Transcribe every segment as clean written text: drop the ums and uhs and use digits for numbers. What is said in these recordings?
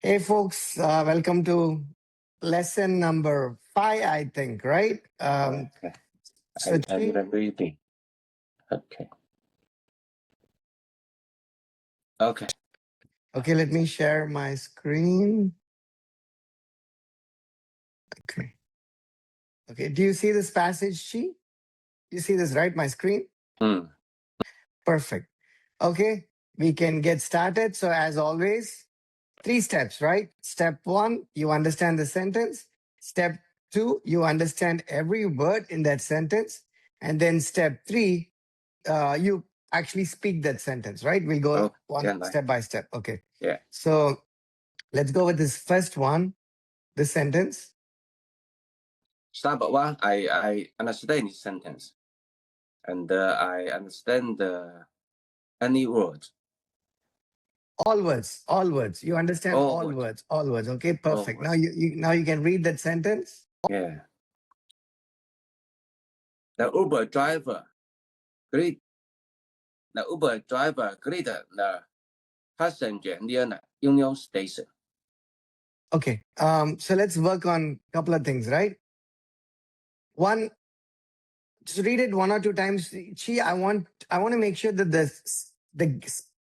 Hey, folks, welcome to lesson number 5, I think, right? Okay. So I'm reading. Okay. Okay. Okay, let me share my screen. Okay. Okay, do you see this passage, Chi? You see this, right? My screen? Hmm. Perfect. Okay, we can get started. So, as always, 3 steps, right? Step 1, you understand the sentence. Step 2, you understand every word in that sentence. And then step 3, you actually speak that sentence, right? We'll go step by step. Okay. Yeah. So let's go with this first one, this sentence. Start one. I understand this sentence, and I understand any word. All words, all words. You understand all words, all words. Okay, perfect. Now you can read that sentence. Yeah. The Uber driver greet the passenger near the Union Station. Okay. So let's work on a couple of things, right? One, just read it 1 or 2 times. Chi, I want to make sure that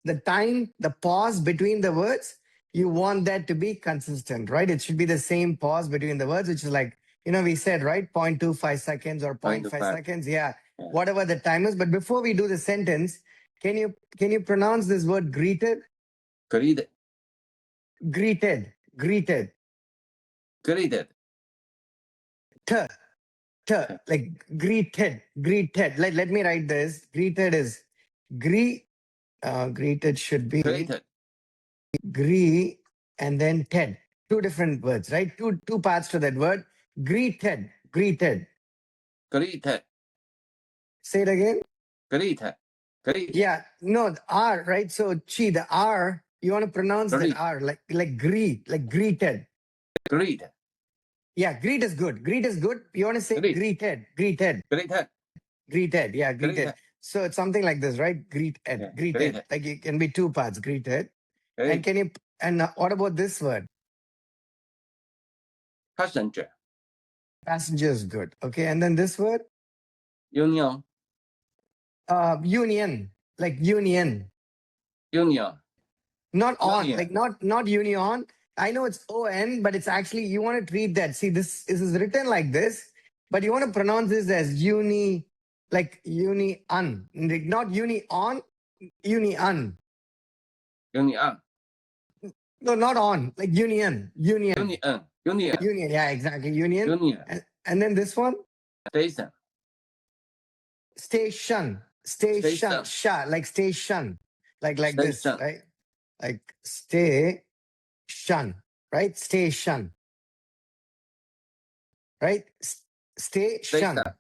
the time, the pause between the words, you want that to be consistent, right? It should be the same pause between the words, which is like, we said, right? 0.25 seconds or 0.5 seconds. Yeah. Whatever the time is. But before we do the sentence, can you pronounce this word greeted? Greeted. Greeted. Greeted. Greeted. Like greeted. Let me write this. Greeted is greeted should be gree and then ted. 2 different words, right? Two parts to that word. Greeted. Say it again. Greeted. Yeah, no, the R, right? So chi, the R, you want to pronounce that R like greet, like greeted. Greet. Yeah, greet is good. Greet is good. You want to say greeted. Yeah, greeted. So it's something like this, right? Greeted. Like it can be 2 parts, greeted. And what about this word? Passenger. Passenger is good. Okay. And then this word? Union. Union. Like union. Not on. Union. Like not union. I know it's O-N, but it's actually, you want to treat that. See, this is written like this, but you want to pronounce this as like uni-un. Like not uni-on, uni-un. Union. No, not on. Like union. Union. Yeah, exactly. Union. And then this one? Station. Station. Like station. Like this, right? Like station. Right? Station. Right? Station.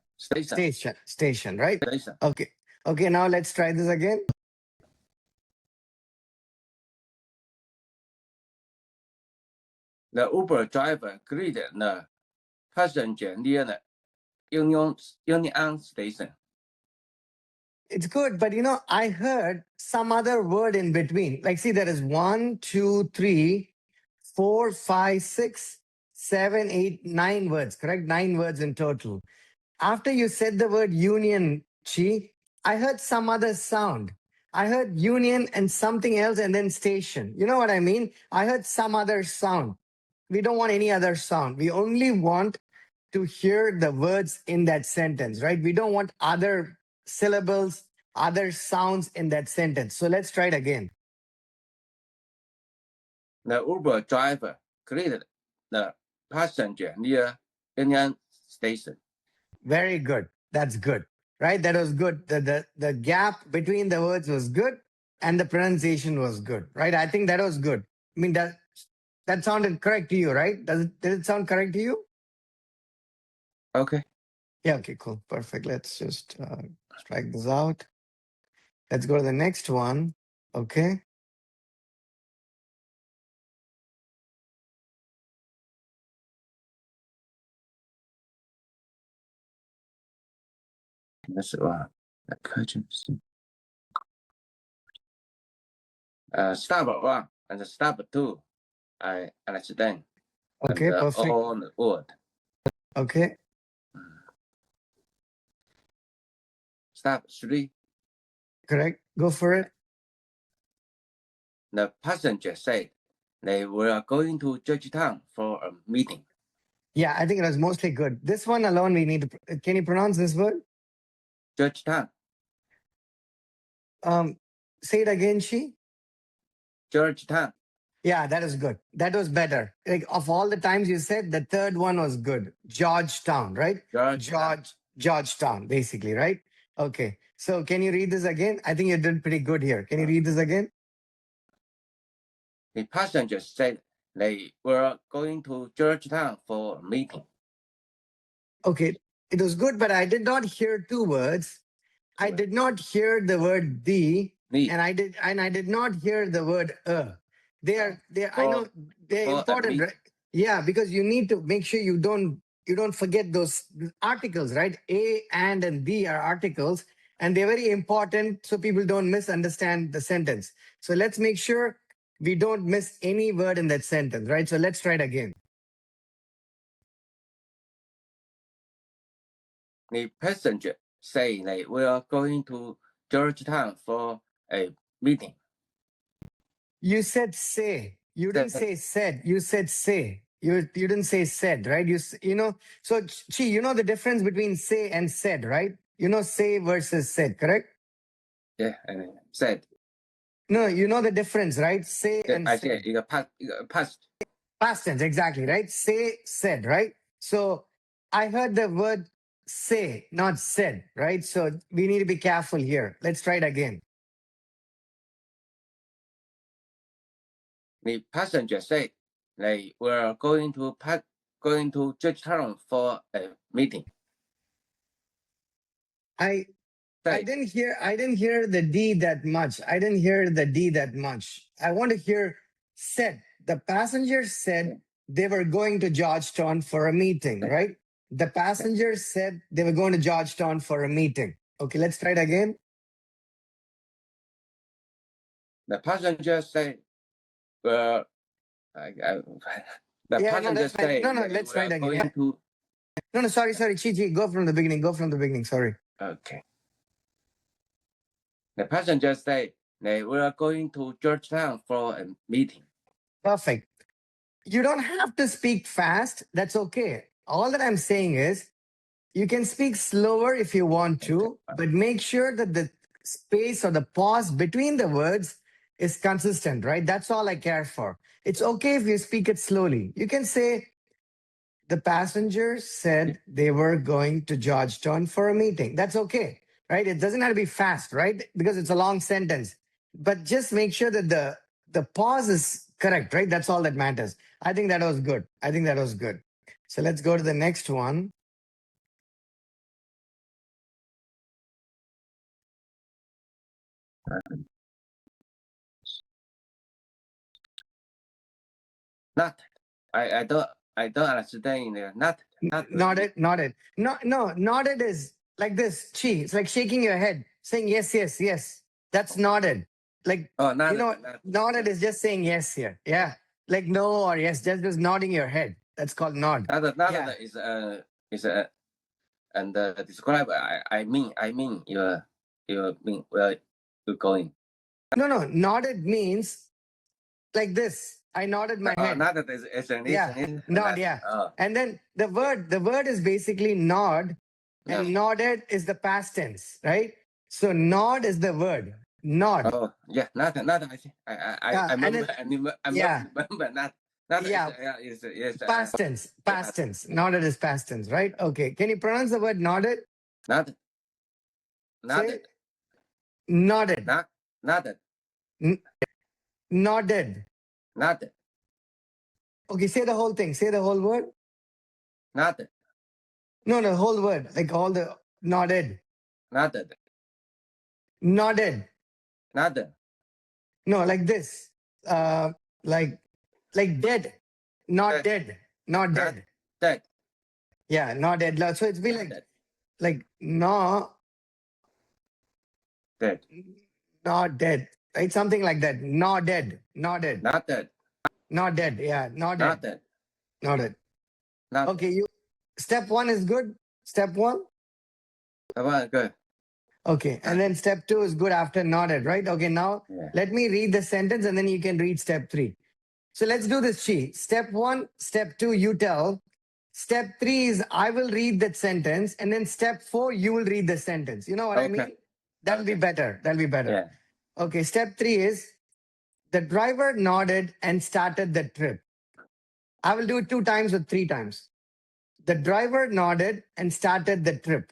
Right? Station. Okay, now let's try this again. The Uber driver greeted the passenger near the Union Station. It's good, but I heard some other word in between. Like, see, there is 1, 2, 3, 4, 5, 6, 7, 8, 9 words, correct? 9 words in total. After you said the word union, Chi, I heard some other sound. I heard union and something else and then station. You know what I mean? I heard some other sound. We don't want any other sound. We only want to hear the words in that sentence, right? We don't want other syllables, other sounds in that sentence. So let's try it again. The Uber driver greeted the passenger near Union Station. Very good. That's good, right? That was good. The gap between the words was good and the pronunciation was good, right? I think that was good. I mean, that sounded correct to you, right? Did it sound correct to you? Okay. Yeah, okay, cool. Perfect. Let's just strike this out. Let's go to the next one. Okay. That's step 1 and step 2. I understand. Okay, and perfect. all the word. Okay. Step 3. Correct. Go for it. The passenger said they were going to Georgetown for a meeting. Yeah, I think it was mostly good. This one alone, we need to. Can you pronounce this word? Georgetown. Say it again, Shi. Georgetown. Yeah, that is good. That was better. Like of all the times you said, the third one was good. Georgetown, right? Georgetown, basically, right? Okay. So can you read this again? I think you did pretty good here. Can you read this again? The passengers said they were going to Georgetown for a meeting. Okay. It was good, but I did not hear two words. I did not hear the word the, and I did not hear the word They are I know they're important, right? Yeah, because you need to make sure you don't forget those articles, right? A and the are articles, and they're very important so people don't misunderstand the sentence. So let's make sure we don't miss any word in that sentence, right? So let's try it again. The passenger say they were going to Georgetown for a meeting. You said say. You didn't say said. You said say. You didn't say said, right? You know. So Chi, you know the difference between say and said, right? You know say versus said, correct? Yeah, and said. No, you know the difference, right? Say and I said. said past. Past tense, exactly, right? Say said, right? So I heard the word say, not said, right? So we need to be careful here. Let's try it again. The passenger said they were going to Georgetown for a meeting. I didn't hear the D that much. I didn't hear the D that much. I want to hear said. The passengers said they were going to Georgetown for a meeting, right? The passengers said they were going to Georgetown for a meeting. Okay, let's try it again. The passenger said, "Well, the passenger said no, let's try it again. To... No, sorry, Chi, go from the beginning. Sorry. Okay. The passenger said they were going to Georgetown for a meeting. Perfect. You don't have to speak fast. That's okay. All that I'm saying is you can speak slower if you want to, but make sure that the space or the pause between the words is consistent, right? That's all I care for. It's okay if you speak it slowly. You can say, the passengers said they were going to Georgetown for a meeting. That's okay, right? It doesn't have to be fast, right? Because it's a long sentence. But just make sure that the pause is correct, right? That's all that matters. I think that was good. So let's go to the next one. Not. I don't understand. Not Nodded. Nodded is like this. Chi. It's like shaking your head, saying yes. That's nodded. Like nodded is just saying yes here. Yeah. Like no or yes, just nodding your head. That's called nod. Nada is and describe. I mean you mean where you're going. No. Nodded means like this. I nodded my head. Nada is an nod. Yeah. And then the word is basically nod, and nodded is the past tense, right? So nod is the word. Nod. Oh yeah, nada. I remember. Nada is past tense. Nodded is past tense, right? Okay. Can you pronounce the word nodded? Nodded. Nodded. Nodded. Nodded. Okay, say the whole thing. Say the whole word. Nodded. No, the whole word. Like all the nodded. Nodded. No, like this. Like dead. Not dead. Not dead. Dead. Yeah, not dead. So it's been like no. Dead. Not dead. Right? Something like that. Not dead. Not dead. Not dead. Not dead. Yeah, not dead. not dead, Not dead. not Okay, you. Step 1 is good. Step 1. dead. Well, good. Okay, and then step 2 is good after nodded, right? Okay, now Yeah. let me read the sentence and then you can read step 3. So let's do this, Chi. Step 1, step 2, you tell. Step 3 is I will read that sentence, and then step 4, you will read the sentence. You know what I Okay. mean? That'll be Okay. better. That'll be better. Yeah. Okay, step 3 is the driver nodded and started the trip. I will do it 2 times or 3 times. The driver nodded and started the trip.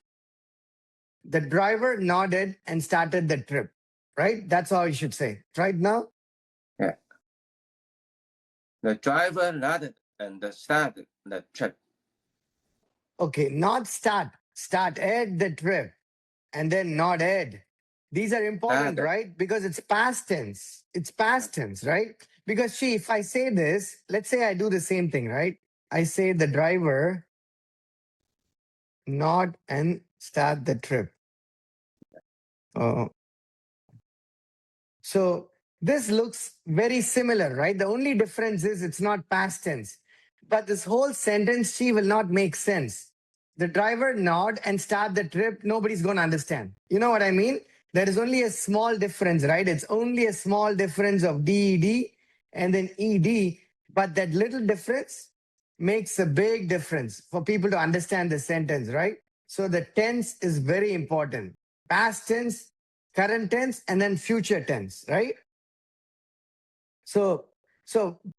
The driver nodded and started the trip. Right? That's all you should say. Right now? Yeah. The driver nodded and started the trip. Okay, not start. Start Ed the trip and then not Ed. These are important, Started. right? Because it's past tense. It's past tense, right? Because see, if I say this, let's say I do the same thing, right? I say the driver nod and start the trip. So this looks very similar, right? The only difference is it's not past tense. But this whole sentence, she will not make sense. The driver nod and start the trip, nobody's going to understand. You know what I mean? There is only a small difference, right? It's only a small difference of DED and then ED. But that little difference makes a big difference for people to understand the sentence, right? So the tense is very important. Past tense, current tense, and then future tense, right? So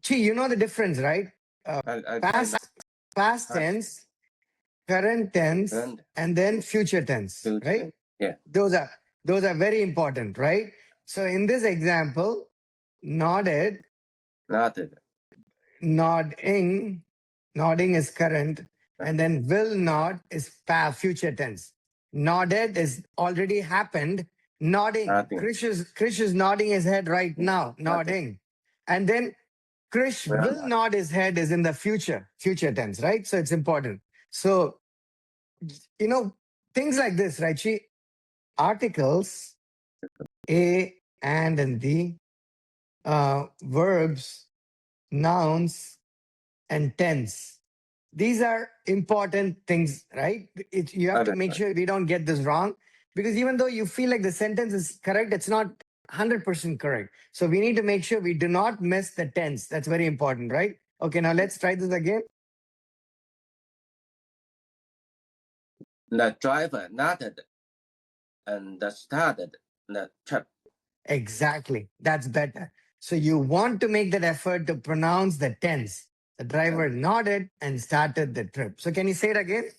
Chi, you know the difference, right? Past tense, current tense, Current. and then future tense, Future. right? Yeah. Those are very important, right? So in this example, nodded, Nodded. nodding is current, and then will nod is future tense. Nodded is already happened. Nodding. Nodding. Krish is nodding his head right now. Nodding. And then Krish will nod his head is in the future tense, right? So it's important. So, you know, things like this, right? Articles, a, and the, verbs, nouns, and tense. These are important things, right? You have to make sure we don't get this wrong, because even though you feel like the sentence is correct, it's not 100% correct. So we need to make sure we do not miss the tense. That's very important, right? Okay, now let's try this again. The driver nodded and started the trip. Exactly. That's better. So you want to make that effort to pronounce the tense. The driver nodded and started the trip. So can you say it again?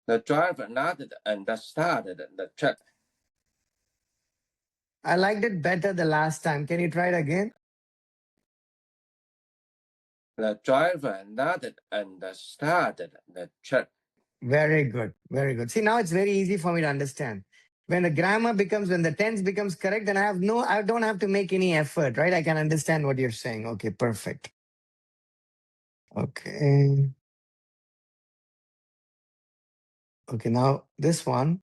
The driver nodded and started the trip. I liked it better the last time. Can you try it again? The driver nodded and started the trip. Very good. Very good. See, now it's very easy for me to understand. When the when the tense becomes correct, then I don't have to make any effort, right? I can understand what you're saying. Okay, perfect. Okay. Okay, now this one.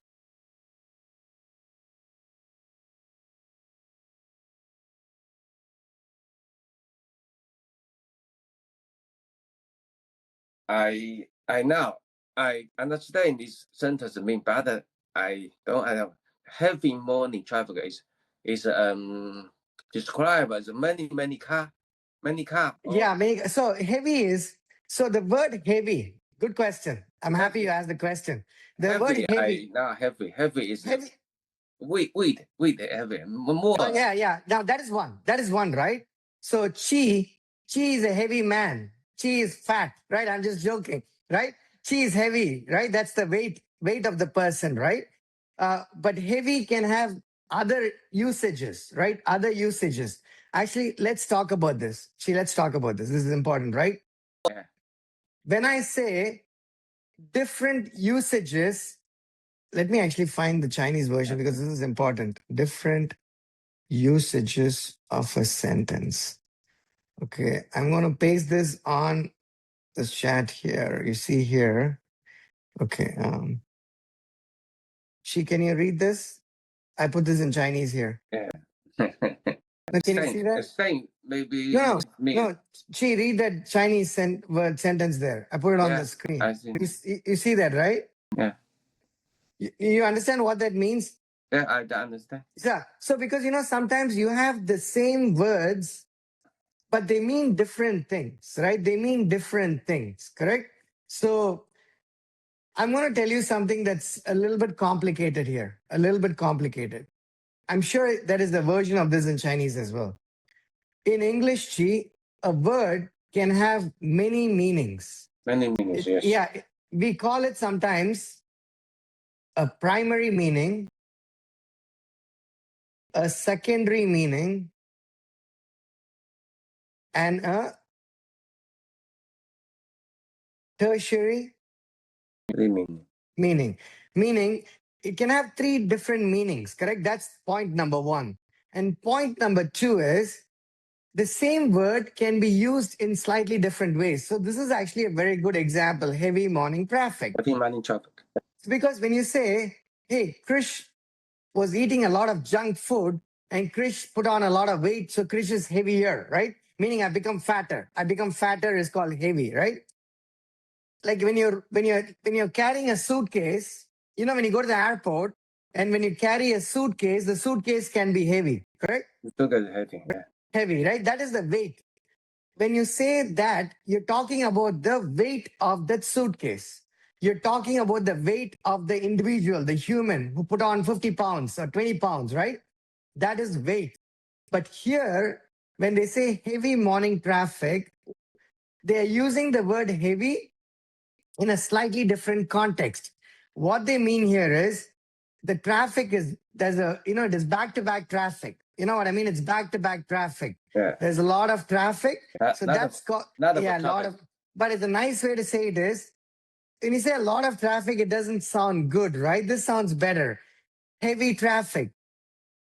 I know. I understand this sentence mean, but I don't have heavy morning traffic is described as many car. Yeah, so heavy is the word heavy. Good question. I'm happy you asked the question. The heavy, word heavy. Not heavy. Heavy is Heavy. Weight heavy. More. Oh, yeah. Now that is one. That is one, right? So Chi is a heavy man. Chi is fat, right? I'm just joking, right? Chi is heavy, right? That's the weight of the person, right? But heavy can have other usages, right? Other usages. Actually, let's talk about this. Chi, let's talk about this. This is important, right? Yeah. When I say different usages, let me actually find the Chinese version because this is important. Different usages of a sentence. Okay, I'm going to paste this on the chat here. You see here. Okay. Can you read this? I put this in Chinese here. Yeah. Now, can you see that? Same maybe No, me. no. Chi, read that Chinese word sentence there. I put it on Yeah, the screen. I see. You see that, right? Yeah. You understand what that means? Yeah, I understand. Yeah. So because sometimes you have the same words, but they mean different things, right? They mean different things, correct? So I'm going to tell you something that's a little bit complicated here, a little bit complicated. I'm sure there is a version of this in Chinese as well. In English, Chi, a word can have many meanings. Many meanings, yes. Yeah, we call it sometimes a primary meaning, a secondary meaning, and a tertiary Many meaning. Meaning, it can have three different meanings, correct? That's point number one. And point number two is the same word can be used in slightly different ways. So this is actually a very good example, heavy morning traffic. Heavy morning traffic. Because when you say, hey, Krish was eating a lot of junk food and Krish put on a lot of weight, so Krish is heavier, right? Meaning I become fatter. I become fatter is called heavy, right? Like when you're carrying a suitcase, when you go to the airport and when you carry a suitcase, the suitcase can be heavy, correct? Sugar is heavy, yeah. Heavy, right? That is the weight. When you say that, you're talking about the weight of that suitcase. You're talking about the weight of the individual, the human who put on 50 pounds or 20 pounds, right? That is weight. But here, when they say heavy morning traffic, they are using the word heavy in a slightly different context. What they mean here is the traffic is, it is back-to-back traffic. You know what I mean? It's back-to-back traffic. Yeah. There's a lot of traffic. So that's called, a lot of, but it's a nice way to say it is, when you say a lot of traffic, it doesn't sound good, right? This sounds better. Heavy traffic,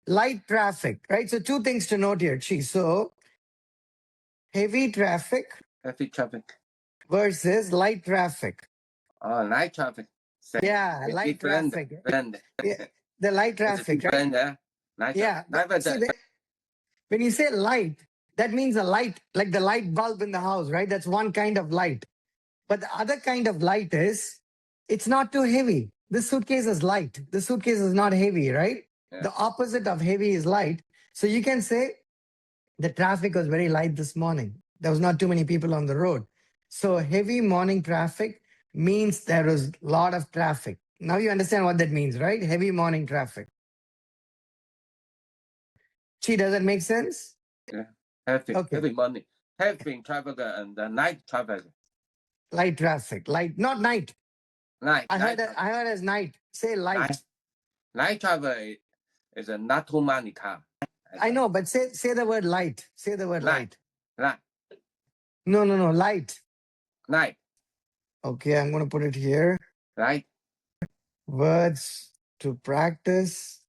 light traffic, right? So two things to note here, Chi. So heavy traffic versus light traffic. Oh, light traffic. Yeah, light traffic. Blend. Yeah, the light traffic, right? Blend, light Yeah. traffic. When you say light, that means a light, like the light bulb in the house, right? That's one kind of light. But the other kind of light is, it's not too heavy. This suitcase is light. This suitcase is not heavy, right? Yeah. The opposite of heavy is light. So you can say the traffic was very light this morning. There was not too many people on the road. So heavy morning traffic means there was a lot of traffic. Now you understand what that means, right? Heavy morning traffic. Chi, does that make sense? Yeah. Heavy morning. Heavy traffic and night traffic. Light traffic. Light, not night. Night. I heard as night. Say light. Night traffic is not too many cars. I know, but say the word light. Say the word light. Light. No, light. Light. Okay, I'm going to put it here. Light. Words to practice.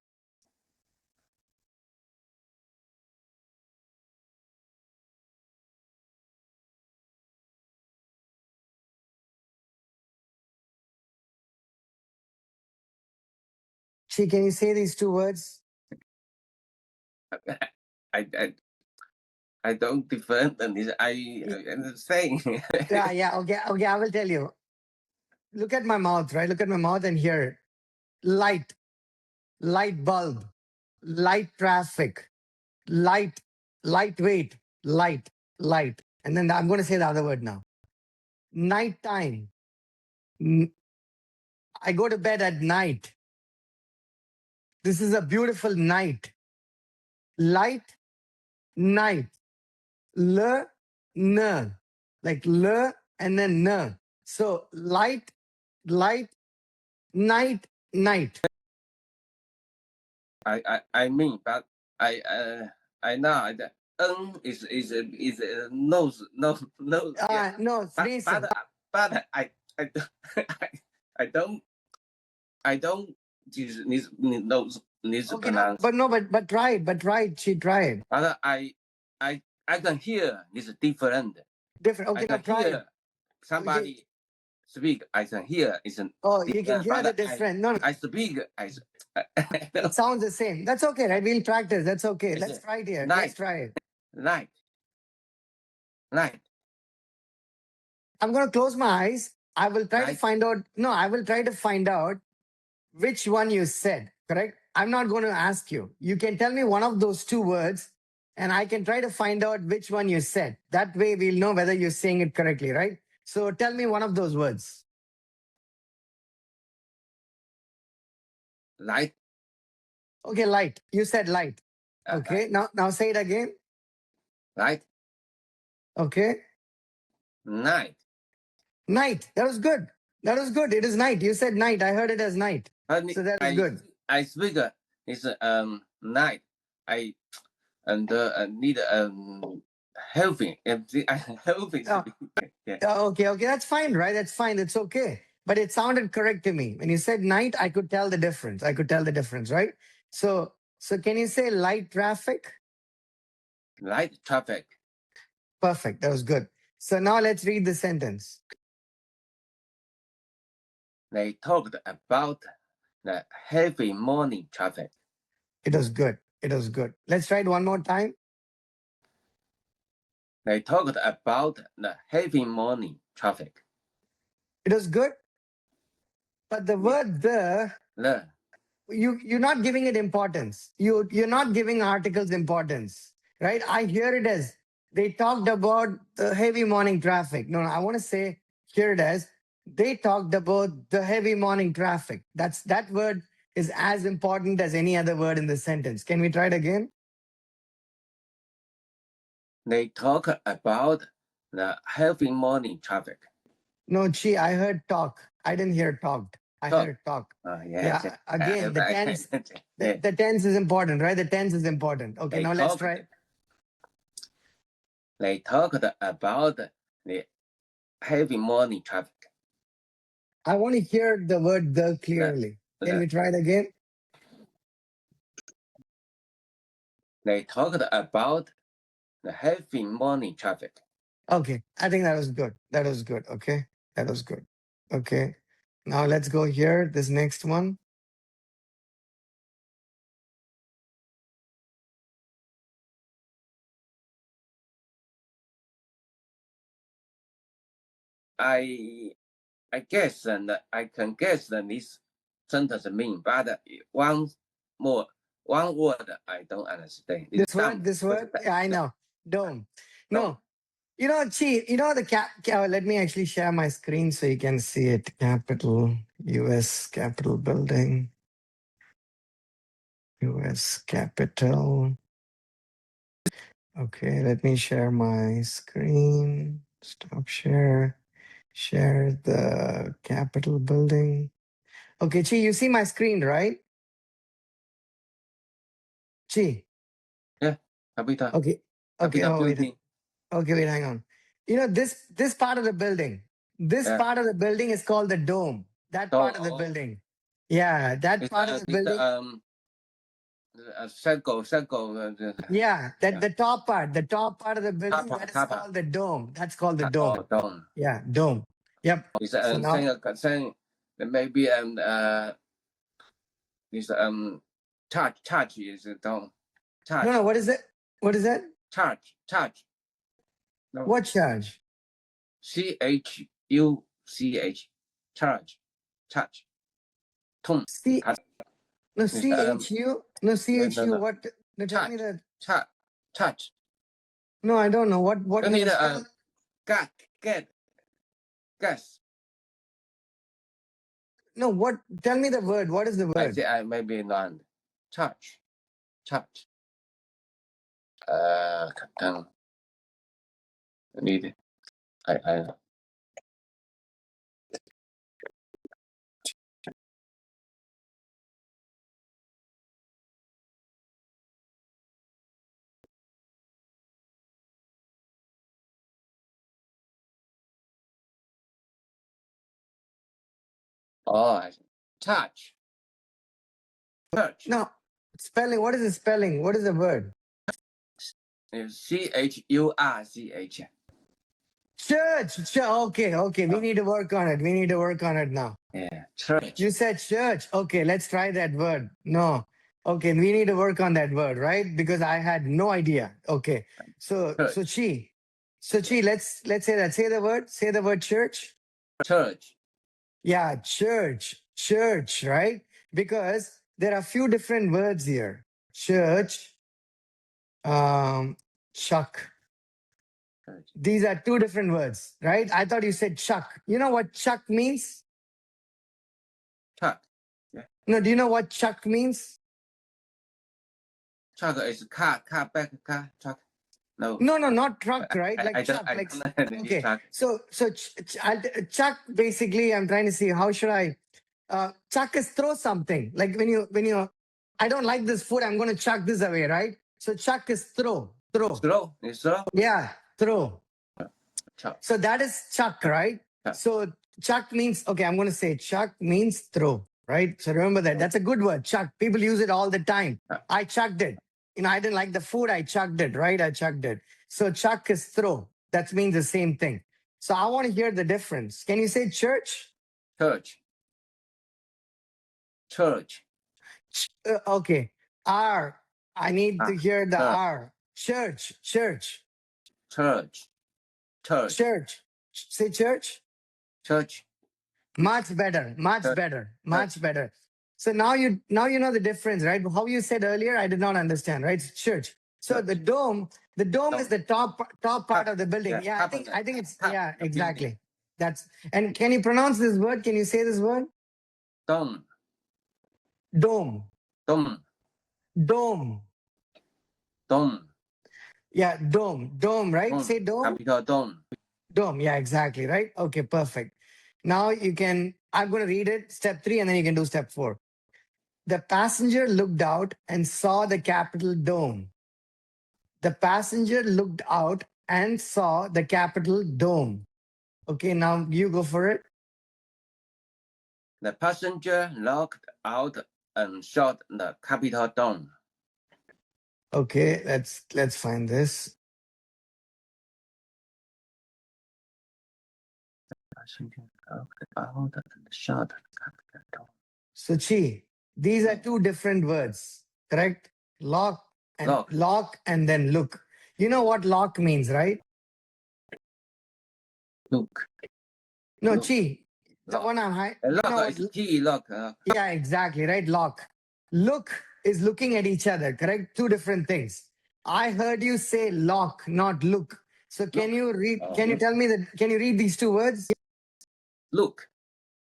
Chi, can you say these two words? I don't different than this. I'm saying. Yeah. Okay. I will tell you. Look at my mouth, right? Look at my mouth and hear it. Light bulb, light traffic, lightweight, light. And then I'm going to say the other word now. Nighttime. I go to bed at night. This is a beautiful night. Light, night. Le, n. Like le and then n. So light, night. I mean, but I know that N is nose. Yeah. No, freezing. But I don't use this nose. Okay, no, but try it. She tried. But I can hear it's different. Different. Okay, now try it. Somebody speak. I can hear it's an. Oh, you can hear the different. No, I speak. it sounds the same. That's okay, right? We'll practice. That's okay. Let's try it here. Let's try it. Light. Light. I'm going to close my eyes. I will try to Right. find out. No, I will try to find out which one you said, correct? I'm not going to ask you. You can tell me one of those two words and I can try to find out which one you said. That way we'll know whether you're saying it correctly, right? So tell me one of those words. Light. Okay, light. You said light. Okay, now say it again. Light. Okay. Night. Night. That was good. That was good. It is night. You said night. I heard it as night. So that is good. I speak is night. I need healthy. Healthy. Oh. Yeah. Okay, that's fine, right? That's fine. It's okay. But it sounded correct to me. When you said night, I could tell the difference. I could tell the difference, right? So can you say light traffic? Light traffic. Perfect. That was good. So now let's read the sentence. They talked about the heavy morning traffic. It was good. It was good. Let's try it one more time. They talked about the heavy morning traffic. It was good. But the word the, you're not giving it importance. You're not giving articles importance, right? I hear it as they talked about the heavy morning traffic. No, I want to say hear it as they talked about the heavy morning traffic. That word is as important as any other word in the sentence. Can we try it again? They talk about the heavy morning traffic. No, Chi, I heard talk. I didn't hear talked. I heard talk. Yeah. Again, the tense. The tense is important, right? The tense is important. Okay, now let's try. They talked about the heavy morning traffic. I want to hear the word the clearly. Can we try it again? They talked about the heavy morning traffic. Okay, I think that was good. That was good. Okay, that was good. Okay, now let's go here. This next one. I guess and I can guess that this sentence mean, but one word I don't understand. This word, yeah, I know. Dome. No, you know, Chi, you know the let me actually share my screen so you can see it. Capitol, US Capitol building. US Capitol. Okay, let me share my screen. Stop share. Share the Capitol building. Okay, Chi, you see my screen, right? Chi. Yeah, Kapita. Okay. Okay. Oh, wait. Okay, wait, hang on. You know, this part of the building, part of the building is called the dome. That part of the building. Yeah, that part of the building. Circle. Yeah, the top part of the building, that is called the dome. That's called the dome. Dome. Yeah, dome. Yep. It's So now, saying maybe is charge is dome. Charge. no, what is it? What is that? Charge. No. What charge? CHUCH. Charge. Tom. No, CHU. No, CHU. No. What? No, tell me that. Charge. No, I don't know. What you need gas. No, what? Tell me the word. What is the word? I say maybe not. Charge. Need. I. Oh, charge. No, spelling. What is the spelling? What is the word? CHURCH. Church. Okay. We need to work on it. Now. Yeah, church. You said church. Okay, let's try that word. No. Okay, we need to work on that word, right? Because I had no idea. Okay. So Chi, So Chi, let's say that. Say the word church. Church. Yeah, church, right? Because there are a few different words here. Church, chuck. Church. These are two different words, right? I thought you said chuck. You know what chuck means? Chuck. No, do you know what chuck means? Chuck is car, back car, truck. No. No, not truck, right? Like I chuck. don't, Like okay. okay. So chuck. Basically, I'm trying to see how should I. Chuck is throw something. Like when you. I don't like this food. I'm going to chuck this away, right? So chuck is throw. Throw. It's throw. Yeah, throw. Chuck. So that is chuck, right? Chuck. So chuck means okay. I'm going to say chuck means throw, right? So remember that. That's a good word. Chuck. People use it all the time. I chucked it. I didn't like the food. I chucked it, right? I chucked it. So chuck is throw. That means the same thing. So I want to hear the difference. Can you say church? Church. Okay. R. I need to hear the R. Church. Church. Say church. Church. Much better. So now you know the difference, right? How you said earlier, I did not understand, right? It's church. So the dome is the top part of the building. Yeah, I think it's exactly. And can you pronounce this word? Can you say this word? Dome. Yeah, dome, right? Dome. Say dome. Capital dome. Dome, yeah, exactly, right? Okay, perfect. Now I'm going to read it, step 3, and then you can do step 4. The passenger looked out and saw the Capitol dome. The passenger looked out and saw the Capitol dome. Okay, now you go for it. The passenger looked out and saw the Capitol dome. Okay, let's find this. Passenger looked out and saw the Capitol dome. So Chi, these are two different words, correct? Lock and then look. You know what lock means, right? Look. No, Look. Chi. The Lock. one I'm high. Lock is G lock. Yeah, exactly, right? Lock. Look is looking at each other, correct? Two different things. I heard you say lock, not look. So can you read? Can you tell me that? Can you read these two words? Look.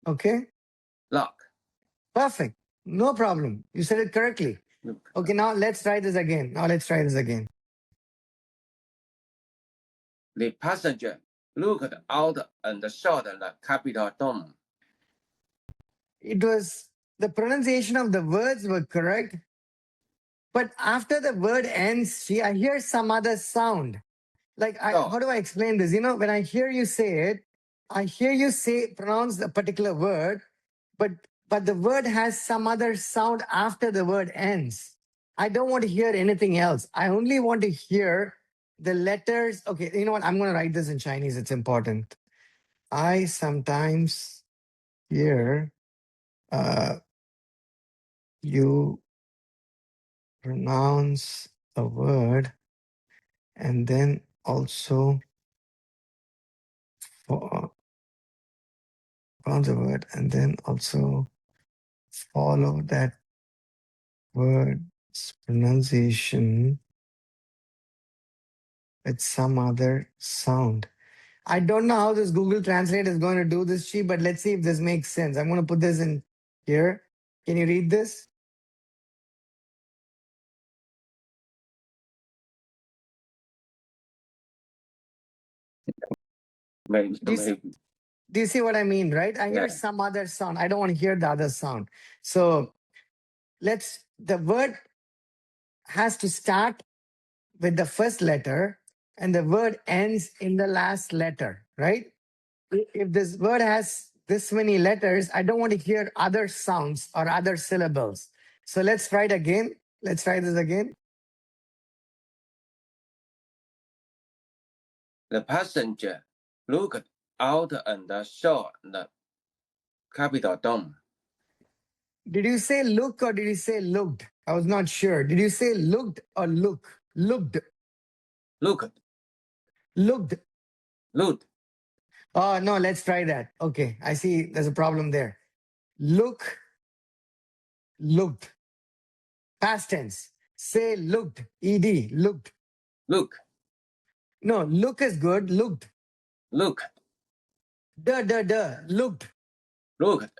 Okay. Lock. Perfect. No problem. You said it correctly. Look. Okay, now let's try this again. The passenger looked out and saw the Capitol dome. It was the pronunciation of the words were correct, but after the word ends, see, I hear some other sound. Like, how do I explain this? When I hear you say it, I hear you pronounce a particular word, but the word has some other sound after the word ends. I don't want to hear anything else. I only want to hear the letters. Okay, you know what? I'm going to write this in Chinese. It's important. I sometimes hear you pronounce a word and then also pronounce a word and then also follow that word's pronunciation with some other sound. I don't know how this Google Translate is going to do this, Chi, but let's see if this makes sense. I'm going to put this in here. Can you read this? Maybe. Do you see what I mean, right? I hear some other sound. I don't want to hear the other sound. So the word has to start with the first letter and the word ends in the last letter, right? If this word has this many letters, I don't want to hear other sounds or other syllables. So let's try it again. Let's try this again. The passenger looked out and saw the Capitol dome. Did you say look or did you say looked? I was not sure. Did you say looked or look? Looked. Looked. Look. Oh, no, let's try that. Okay, I see there's a problem there. Look, looked. Past tense. Say looked, ed, looked. Look. No, look is good, looked. Look. Looked. Look.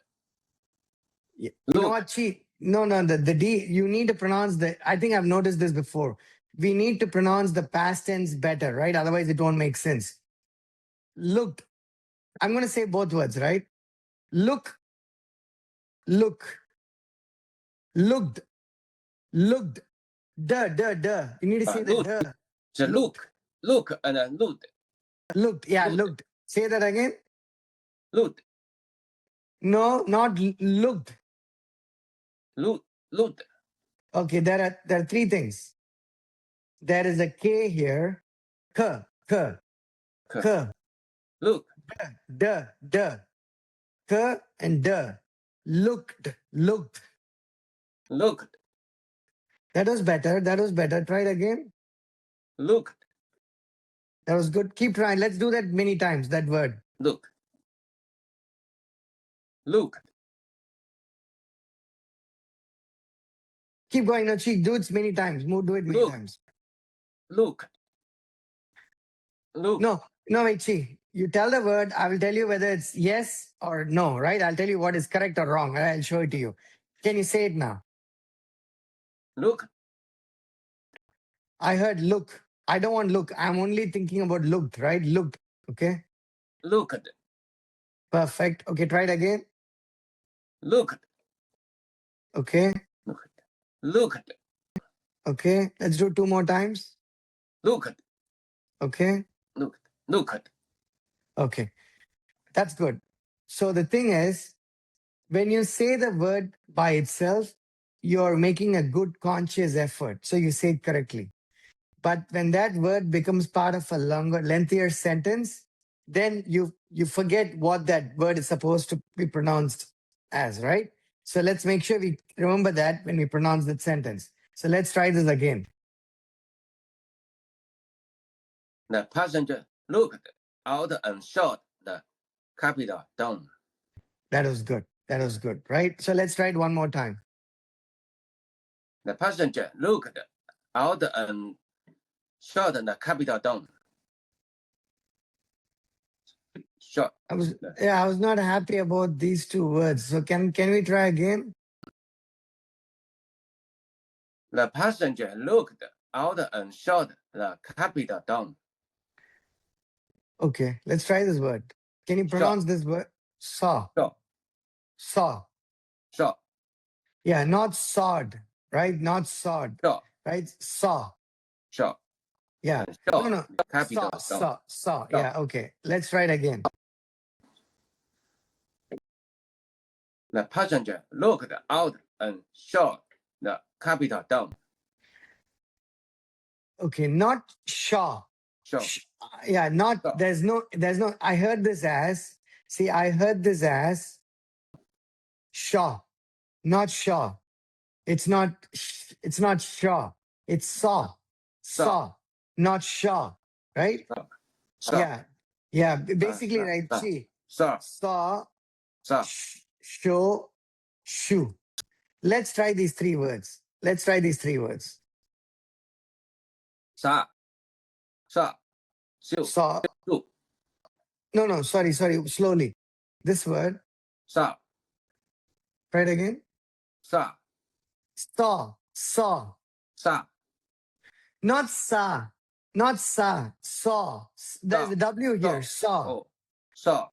You know Look. what, Chi? No, the D, you need to pronounce the, I think I've noticed this before. We need to pronounce the past tense better, right? Otherwise, it won't make sense. Looked. I'm going to say both words, right? Look, look, looked, looked. Duh. You need to say the Look. duh. The look. Look and then look. Looked. Yeah, Looked. looked. Say that again. Look. No, not looked. Look. Look. Okay, there are three things. There is a K here. K. Look. Duh. K and duh. Looked. Look. That was better. Try it again. Look. That was good. Keep trying. Let's do that many times, that word. Look. Look. Keep going. No, Cheek, do it many times. Do it many Look. times. Look. Look. No, wait, Cheek. You tell the word. I will tell you whether it's yes or no, right? I'll tell you what is correct or wrong. I'll show it to you. Can you say it now? Look. I heard look. I don't want look. I'm only thinking about looked, right? Looked. Okay. Look. Perfect. Okay, try it again. Look. Okay. Look. Okay. Let's do 2 more times. Look. Okay. Look. Okay. That's good. So the thing is, when you say the word by itself, you're making a good conscious effort. So you say it correctly. But when that word becomes part of a longer, lengthier sentence, then you forget what that word is supposed to be pronounced as, right? So let's make sure we remember that when we pronounce that sentence. So let's try this again. The passenger looked out and shot the capital down. That was good. Right? So let's try it one more time. The passenger looked out and shot the capital down. Shot. I was not happy about these 2 words. So can we try again? The passenger looked out and shot the capital down. Okay, let's try this word. Can you pronounce this word? Saw. Shot. Yeah, not sawed, right? Not sawed, Shot. right? Saw. Shot. Yeah. Shot. No. Capital down. Saw. Yeah, okay. Let's try it again. The passenger looked out and shot the capital down. Okay, not shaw. Shot. Yeah, not Saw. there's no I heard this as shaw, not shaw. It's not shaw. It's saw. Saw, not shaw, right? Saw. Yeah. Basically, right? See, Saw. saw, Saw. show, shoe. Let's try these 3 words. Saw. Saw. Shoot. Saw. Shoot. No. Sorry. Slowly. This word. Saw. Try it again. Saw. Saw. Saw. Not sa. Saw. There's a W here. Saw. Oh. Saw.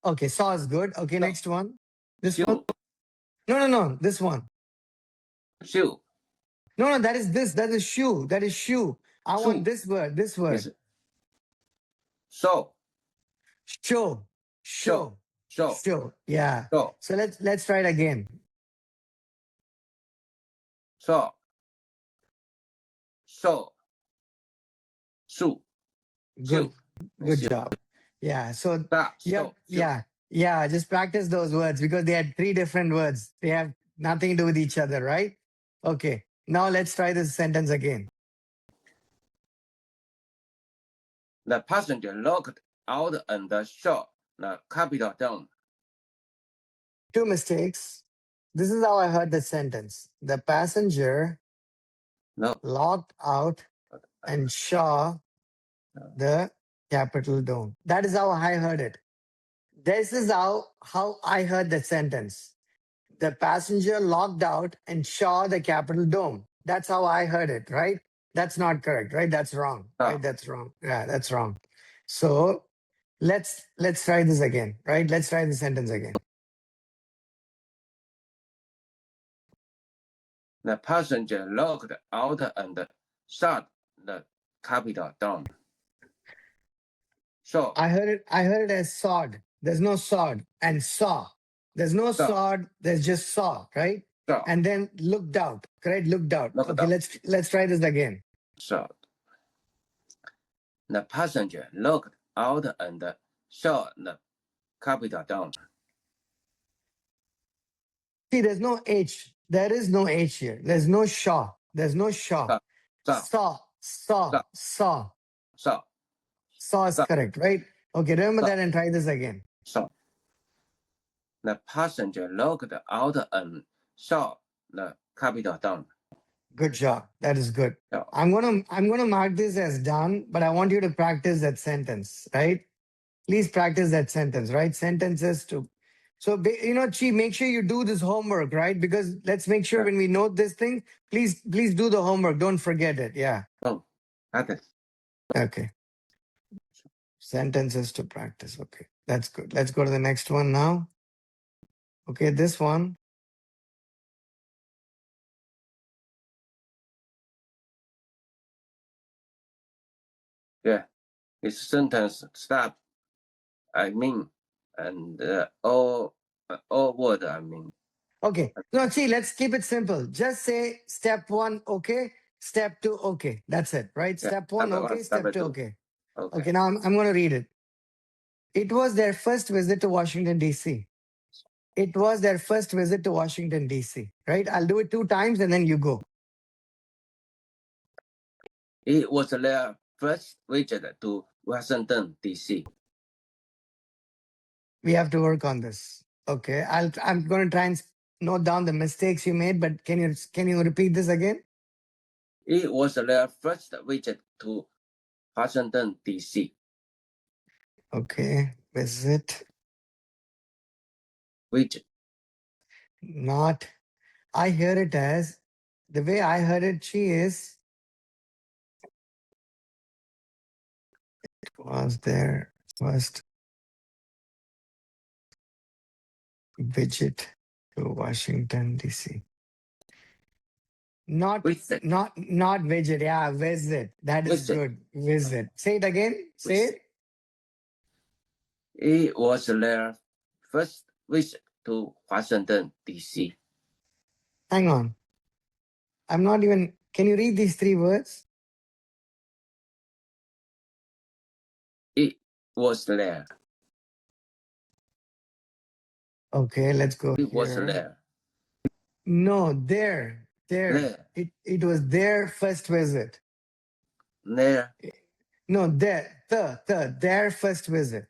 Okay, saw is good. Okay, Saw. next one. This Shoot. one. No. This one. Shoot. No. That is this. That is shoe. I Shoe. want this word. Yes. So. Show. Yeah. So. So let's try it again. So. So. Shoot. Good. Good Shoot. job. Yeah. So That. yeah, yeah. Just practice those words because they had 3 different words. They have nothing to do with each other, right? Okay. Now let's try this sentence again. The passenger looked out and shot the Capitol dome. 2 mistakes. This is how I heard the sentence. The passenger No, locked out and saw the Capitol dome. That is how I heard it. This is how I heard the sentence. The passenger locked out and saw the Capitol dome. That's how I heard it, right? That's not correct, right? That's wrong. No. Right? That's wrong. Yeah, that's wrong. So let's try this again, right? Let's try the sentence again. the passenger locked out and shot the Capitol dome. So, I heard it as sawed. There's no sawed and saw. There's no Saw. sawed, there's just saw, right? so, And then looked out, correct? Looked out. Looked Okay, out. let's try this again. so. The passenger looked out and saw the Capitol dome. See, there's no H. There is no H here. There's no shaw. There's no shaw. Saw. Saw is Saw. correct, right? Okay, remember Saw. that and try this again. So, the passenger looked out and saw the Capitol dome. Good job. That is good. So, I'm gonna mark this as done, but I want you to practice that sentence, right? Please practice that sentence, right? Sentences to. So Chi, make sure you do this homework, right? Because let's make sure when we note this thing, please do the homework. Don't forget it. Yeah. that is. Okay. Sentences to practice. Okay, that's good. Let's go to the next one now. Okay, this one. Yeah, it's sentence stop. I mean, and all word. I mean. Okay. No, see, let's keep it simple. Just say step 1, okay. Step 2, okay. That's it, right? Yeah, Step 1, step one, okay. step Step 2, two. okay. Okay. Okay, now I'm going to read it. It was their first visit to Washington, D.C. It was their first visit to Washington, D.C. Right? I'll do it 2 times and then you go. It was their first visit to Washington, D.C. We have to work on this. Okay. I'm going to try and note down the mistakes you made, but can you repeat this again? It was their first visit to Washington, D.C. Okay. Visit. Visit. Not. I hear it as the way I heard it. She is. It was their first visit to Washington, D.C. Not Visit. not visit. Yeah, visit. That is Visit. good. Visit. Say it again. Say it. It was their first visit to Washington, D.C. Hang on. I'm not even. Can you read these 3 words? It was there. Okay, let's go. It was here. there. No, there. There. It was their first visit. There. No, their first visit.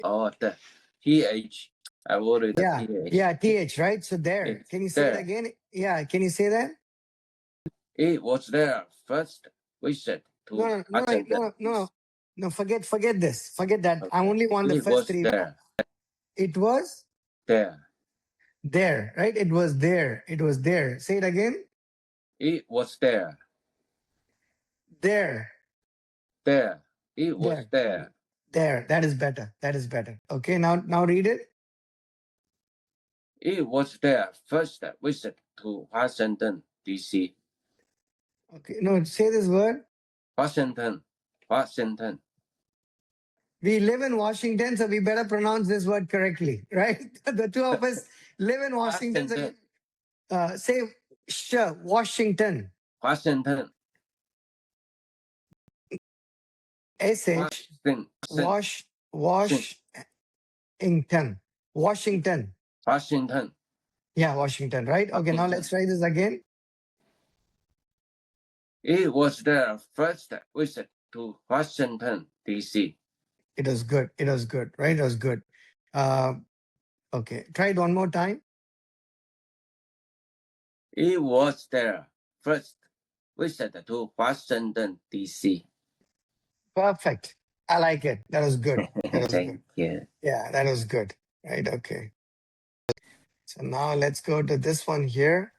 Oh, the TH. I wrote Yeah, TH. yeah, TH, right? So there. It's Can you say it there. again? Yeah, can you say that? It was their first visit to Washington. No, forget this. Forget that. Okay. I only want the It first was 3. there. It was There. there, right? It was there. It was there. Say it again. It was there. There. There. It was there. There. That is better. That is better. Okay, now read it. It was their first visit to Washington, D.C. Okay, no, say this word. Washington. Washington. We live in Washington, so we better pronounce this word correctly, right? The 2 of us live in Washington. So say Washington. Washington. SH. Washington. Washington. Yeah, Washington, right? Okay, now let's try this again. It was their first visit to Washington, D.C. It was good. It was good, right? It was good. Okay, try it one more time. It was their first visit to Washington, D.C. Perfect. I like it. That was good. That was good. Thank you. Yeah, that was good. Right. Okay. So now let's go to this one here.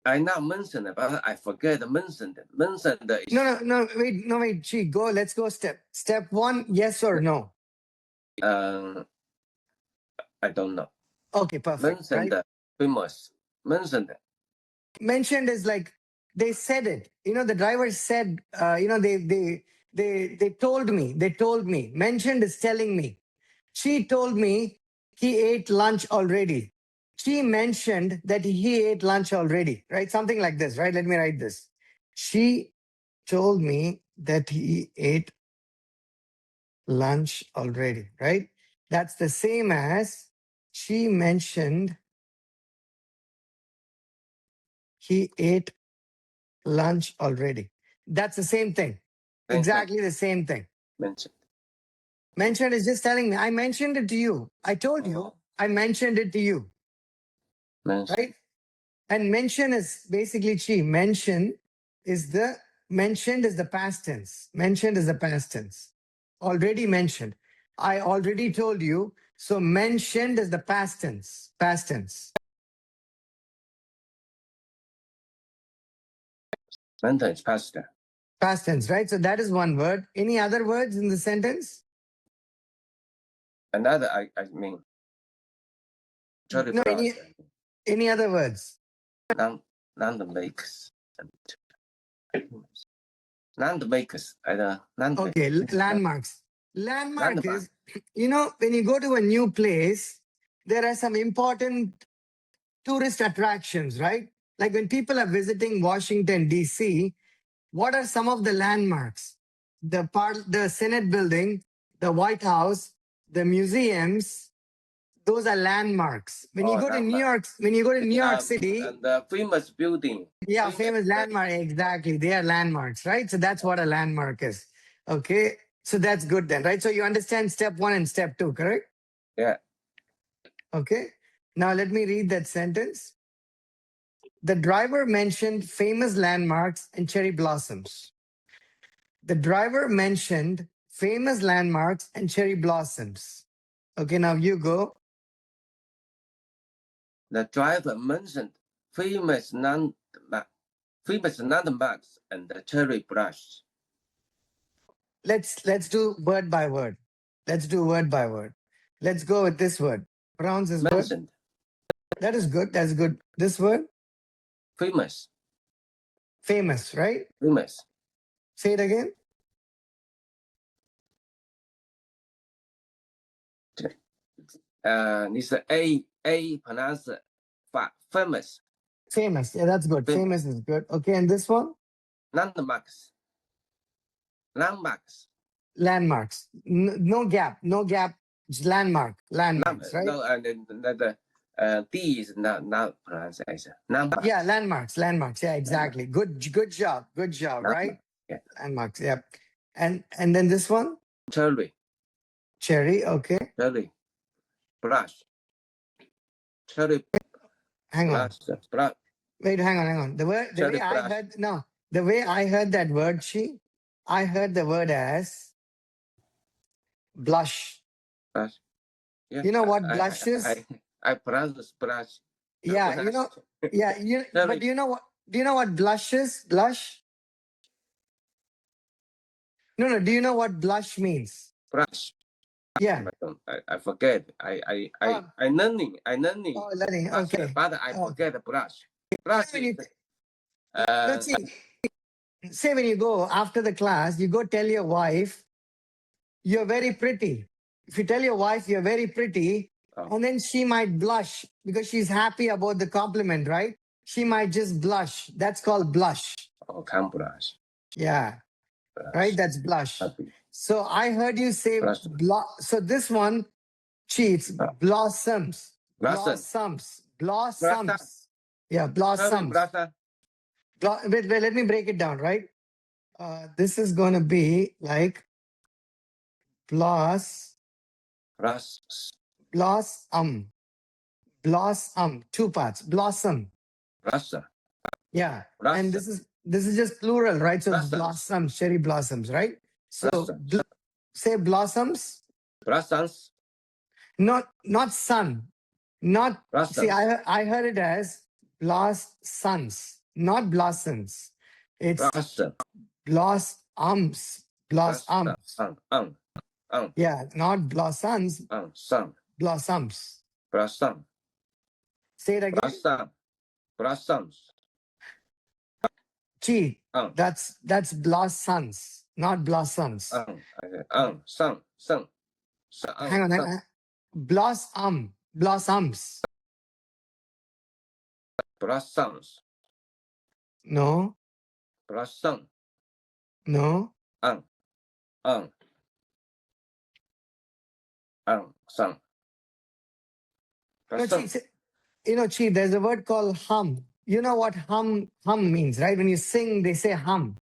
I not mentioned it, but I forget to mention it. Mentioned is No, wait, Chi, go. Let's go step one, yes or no. I don't know. Okay, perfect. Mentioned Right? famous. Mentioned it. Mentioned is like they said it. The driver said, they told me. They told me. Mentioned is telling me. She told me he ate lunch already. She mentioned that he ate lunch already, right? Something like this, right? Let me write this. She told me that he ate lunch already, right? That's the same as she mentioned he ate lunch already. That's the same thing. Exactly the same thing. Mentioned. Mentioned is just telling me, I mentioned it to you. I told you, I mentioned it to you, Mentioned. right? And mention is basically chi. Mentioned is the past tense. Mentioned is the past tense. Already mentioned. I already told you. So mentioned is the past tense. Past tense. Mentioned is past. Past tense, right? So that is one word. Any other words in the sentence? Another, I mean. No, any other words? Non-makers. Non-makers. Okay, landmarks. Landmark is, when you go to a new place, there are some important tourist attractions, right? Like when people are visiting Washington, D.C., what are some of the landmarks? The Senate building, the White House, the museums, those are landmarks. When you go to New York, City, and the famous building. yeah, famous landmark, exactly. They are landmarks, right? So that's what a landmark is. Okay. So that's good then, right? So you understand step one and step two, correct? Yeah. Okay. Now let me read that sentence. The driver mentioned famous landmarks and cherry blossoms. The driver mentioned famous landmarks and cherry blossoms. Okay, now you go. The driver mentioned famous landmarks and the cherry blossoms. Let's do word by word. Let's do word by word. Let's go with this word. Pronounce this mentioned. Word. That is good. That's good. This word? Famous. Famous, right? Famous. Say it again. It's A pronounced famous. Famous. Yeah, that's good. Famous is good. Okay, and this one? Landmarks. Landmarks. No gap. No gap. It's landmark. Landmarks, right? No, and the D is not pronunciation. Landmarks. Yeah, landmarks. Landmarks. Yeah, exactly. Good job. Good job, right? Yeah. Landmarks. Yeah. And then this one? Cherry. Okay. Cherry. Blush. Cherry. Hang on. Blush. Wait, hang on. The way I heard that word, I heard the word as blush. Blush. Yeah. You know what blush is? I pronounce blush. Yeah, but do you know what blush is? Blush? No, do you know what blush means? Blush. Yeah. I forget. I learning. Oh, learning. Okay. But I forget the blush. Blush. Let's see. Say when you go after the class, you go tell your wife, you're very pretty. If you tell your wife you're very pretty, and then she might blush because she's happy about the compliment, right? She might just blush. That's called blush. Oh, can blush. Yeah. Right? That's blush. Happy. So I heard you say so this one, it's blossoms. Blossom. Blossoms. Yeah, Cherry blossoms. blossom. Wait, let me break it down, right? This is going to be like blossom. Blossom. Two parts. Blossom. Blossom. Yeah. Blossom. And this is just plural, right? So it's Blossoms. blossoms, cherry blossoms, right? So Blossoms. say blossoms. Blossoms. Not sun. Not see, Blossoms. I heard it as blossoms, not blossoms. It's Blossom. blossoms. Blossoms. Yeah, not blossoms, Some. blossoms. Blossom. Say it again. Blossom. Blossoms. Gee, that's blossoms, not blossoms. Some. Hang on. Blossoms. Blossoms. No. Blossom. No. Some. No, Blossom. Chi, there's a word called hum. You know what hum means, right? When you sing, they say hum.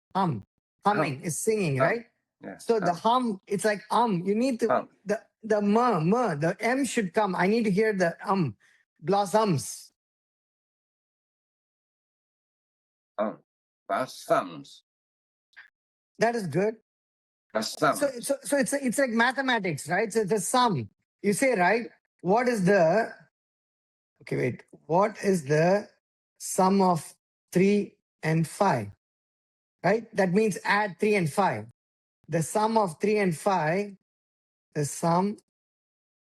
Humming is singing, right? Yeah. So the hum, it's like you need to the the M should come. I need to hear the blossoms. Blossoms. That is good. Blossoms. So it's like mathematics, right? So it's a sum. You say, right? What is the sum of 3 and 5? Right? That means add 3 and 5. The sum of 3 and 5, the sum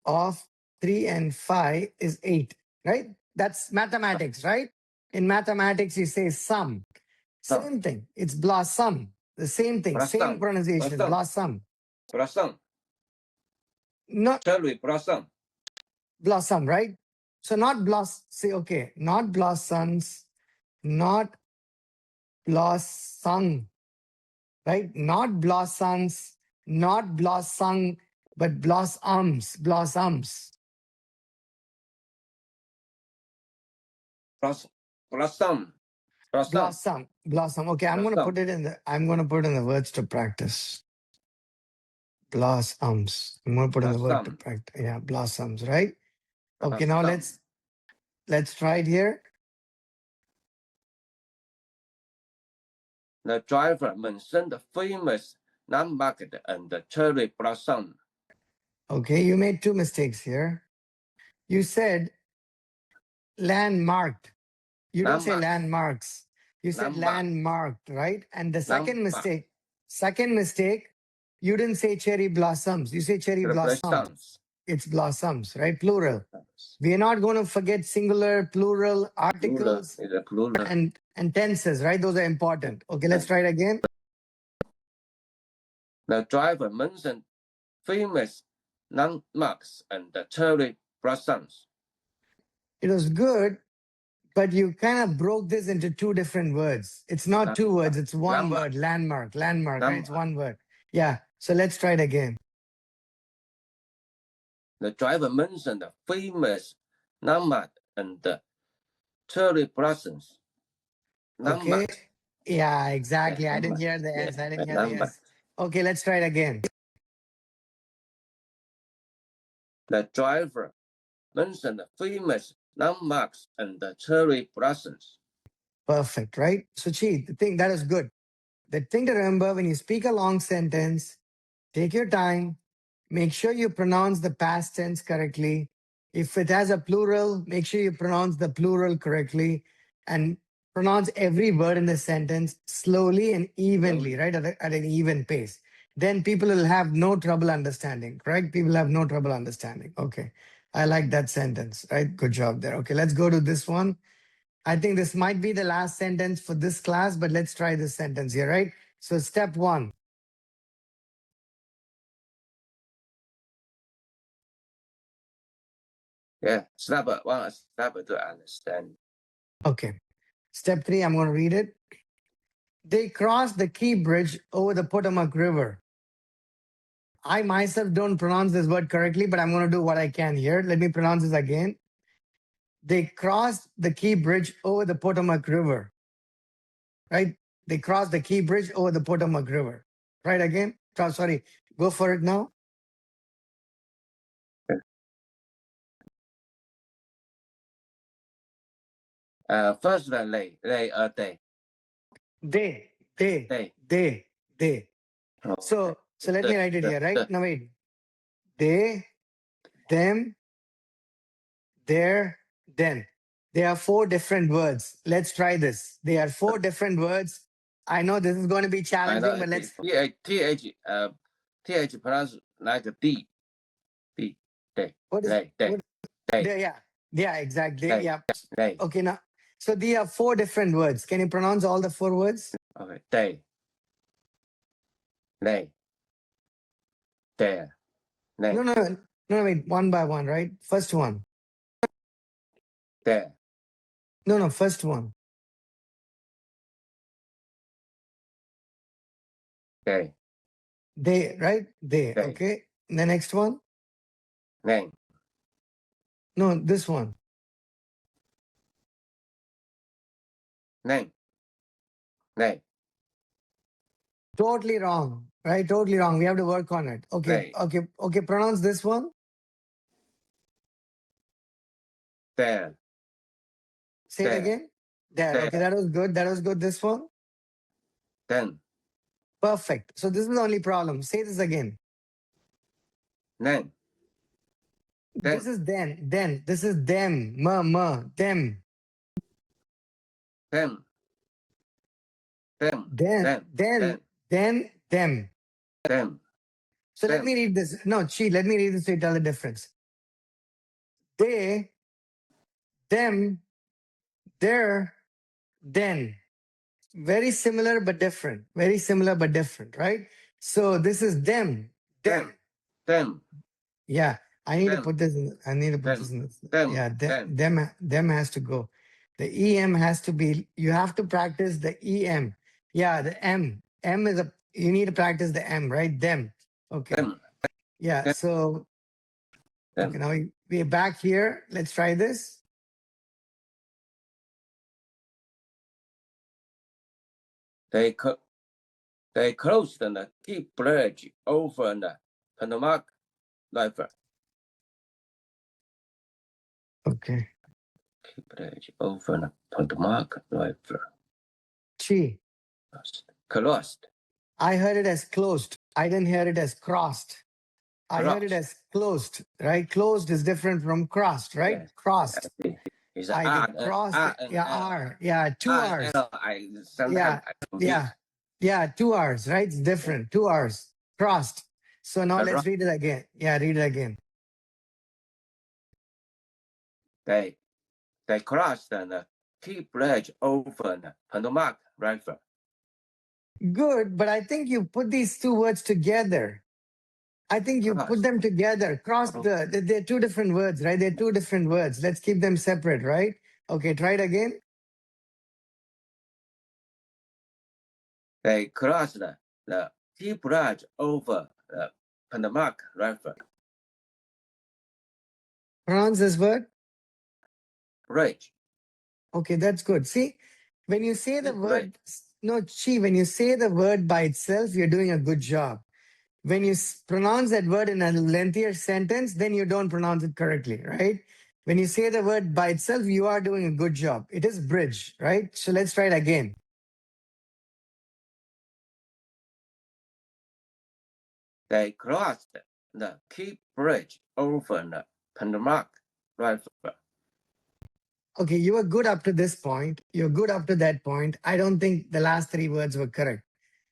of 3 and 5 is 8, right? That's mathematics, right? In mathematics, you say sum. Same thing. It's blossom. The same thing. Same pronunciation. Blossom. Blossom. Not Cherry blossom. blossom, right? So not not blossoms, not blossom, right? Not blossoms, not blossom, but blossoms. Blossom. Blossom. Okay, I'm gonna put it in the words to practice. Blossoms. I'm gonna put in the word to practice. Yeah, blossoms, right? Okay, now let's try it here. The driver mentioned the famous landmark and the cherry blossom. Okay, you made two mistakes here. You said landmarked. You don't say landmarks. You said landmarked, right? And the second mistake, you didn't say cherry blossoms. You say cherry blossoms. It's blossoms, right? Plural. We are not going to forget singular, plural, articles, and tenses, right? Those are important. Okay, let's try it again. The driver mentioned famous landmarks and the cherry blossoms. It was good, but you kind of broke this into two different words. It's not two words, it's one word. Landmark, right? It's one word. Yeah, so let's try it again. The driver mentioned the famous landmark and the cherry blossoms. Okay. Yeah, exactly. I didn't hear the S. Okay, let's try it again. The driver mentioned the famous landmarks and the cherry blossoms. Perfect, right? So, the thing that is good. The thing to remember when you speak a long sentence, take your time, make sure you pronounce the past tense correctly. If it has a plural, make sure you pronounce the plural correctly and pronounce every word in the sentence slowly and evenly, right? At an even pace. Then people will have no trouble understanding, correct? People have no trouble understanding. Okay. I like that sentence, right? Good job there. Okay, let's go to this one. I think this might be the last sentence for this class, but let's try this sentence here, right? So step 1. Yeah, step 1, step to understand. Okay. Step 3, I'm going to read it. They crossed the Key Bridge over the Potomac River. I myself don't pronounce this word correctly, but I'm going to do what I can here. Let me pronounce this again. They crossed the Key Bridge over the Potomac River, right? They crossed the Key Bridge over the Potomac River. Right again? Sorry, go for it now. First one, they, they. They. Oh, So let me write it here, right? the. Now wait. They, them, their, then. There are 4 different words. Let's try this. There are 4 different words. I know this is going to be I challenging, know but let's. th pronounce like a D. D. They. What is They. They. what, They. yeah, exactly. They. Yeah. They. Okay, now. So there are 4 different words. Can you pronounce all the 4 words? Okay. They. They. There. They. No, wait, one by one, right? First one. There. No, first one. They. They, right? They. They. Okay. The next one. Name. No, this one. Name. Name. Totally wrong. Right? Totally wrong. We have to work on it. Okay. They. Okay. Pronounce this one. There. Say it There. again. There. There. Okay. That was good. This one. Then. Perfect. So this is the only problem. Say this again. Then. Then. This is then. This is them. Them. Them. Them. Them. Them. So let Them. me read this. No, let me read this to tell the difference. They, them, their, then. Very similar but different. Very similar but different, right? So this is them. Them. Yeah. I need to Them. put this in. Them. Yeah, Them. them has to go. The EM has to be, you have to practice the EM. Yeah, the M. M is you need to practice the M, right? Them. Okay. Them. Yeah, Them. so, Them. okay, now we're back here. Let's try this. They closed the Key Bridge over the Potomac River. Okay. Key Bridge over the Potomac River. Chi. Crossed. I heard it as closed. I didn't hear it as crossed. I heard it as closed, right? Closed is different from crossed, right? Yes. Crossed. It's Crossed. R. Yeah, 2 hours. Yeah, 2 hours, right? It's different. 2 hours. Crossed. So now let's read it again. Yeah, read it again. They crossed the Key Bridge over the Potomac River. Good, but I think you put these 2 words together. I think you put them together. They're 2 different words, right? They're 2 different words. Let's keep them separate, right? Okay, try it again. They crossed the Key Bridge over the Potomac River. Pronounce this word. Bridge. Okay, that's good. See, when you say the word, when you say the word by itself, you're doing a good job. When you pronounce that word in a lengthier sentence, then you don't pronounce it correctly, right? When you say the word by itself, you are doing a good job. It is bridge, right? So let's try it again. They crossed the Key Bridge over the Potomac River. Okay, you were good up to this point. You're good up to that point. I don't think the last 3 words were correct.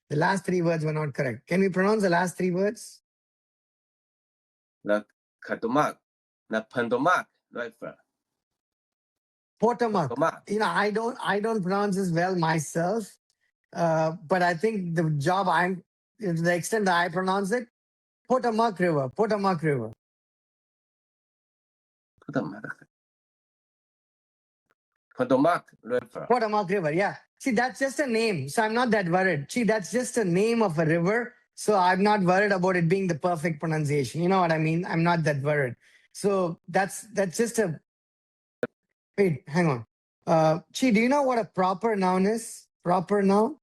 The last 3 words were not correct. Can we pronounce the last 3 words? The Potomac River. Potomac. I don't pronounce this well myself, but I think the extent that I pronounce it, Potomac River. Potomac River. Yeah. See, that's just a name. So I'm not that worried. See, that's just a name of a river. So I'm not worried about it being the perfect pronunciation. You know what I mean? I'm not that worried. So that's just a wait, hang on. Chi, do you know what a proper noun is? Proper noun?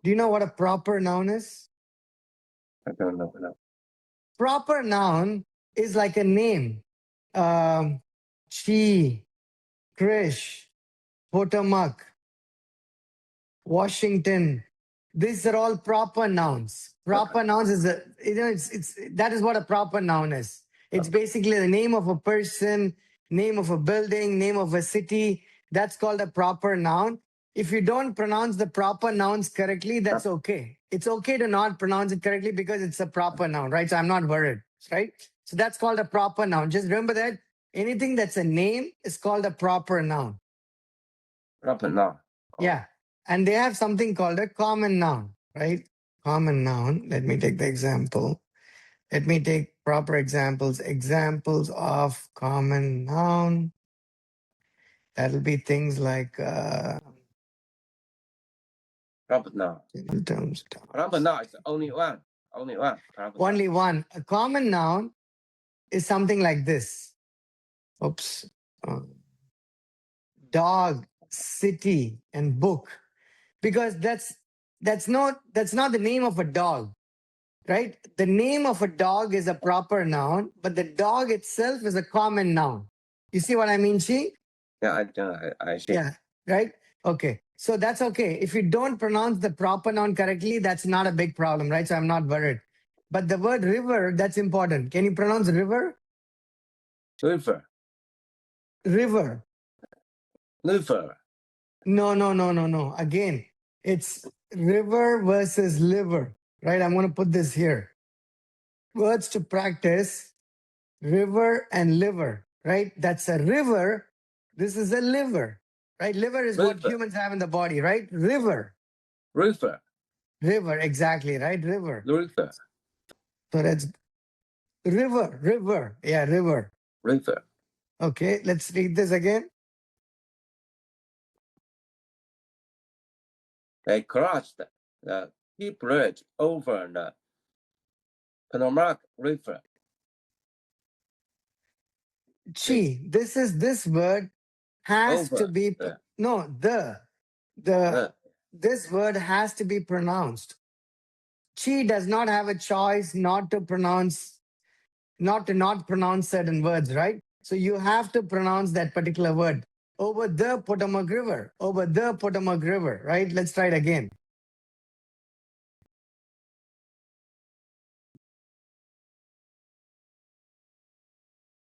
Do you know what a proper noun is? I don't know. No. Proper noun is like a name. Chi, Krish, Potomac, Washington. These are all proper nouns. Proper nouns is a it's that is what a proper noun is. It's basically the name of a person, name of a building, name of a city. That's called a proper noun. If you don't pronounce the proper nouns correctly, that's okay. It's okay to not pronounce it correctly because it's a proper noun, right? So I'm not worried, right? So that's called a proper noun. Just remember that anything that's a name is called a proper noun. Proper noun. Yeah. And they have something called a common noun, right? Common noun. Let me take the example. Let me take proper examples. Examples of common noun. That'll be things like Proper noun. terms. Proper noun is only one. Only one. Proper noun. Only one. A common noun is something like this. Oops. Dog, city, and book. Because that's not the name of a dog. Right? The name of a dog is a proper noun, but the dog itself is a common noun. You see what I mean, Chi? Yeah, I see. Yeah, right? Okay. So that's okay. If you don't pronounce the proper noun correctly, that's not a big problem, right? So I'm not worried. But the word river, that's important. Can you pronounce river? River. River. River. No. Again, it's river versus liver, right? I'm going to put this here. Words to practice. River and liver, right? That's a river. This is a liver, right? Liver is what River. humans have in the body, right? River. River. River, exactly, right? River. River. So that's river. Yeah, river. River. Okay, let's read this again. They crossed the key bridge over the Potomac River. Chi, this word has Over to be the- no, this word has to be pronounced. Chi does not have a choice not to pronounce certain words, right? So you have to pronounce that particular word. Over the Potomac River. Over the Potomac River, right? Let's try it again.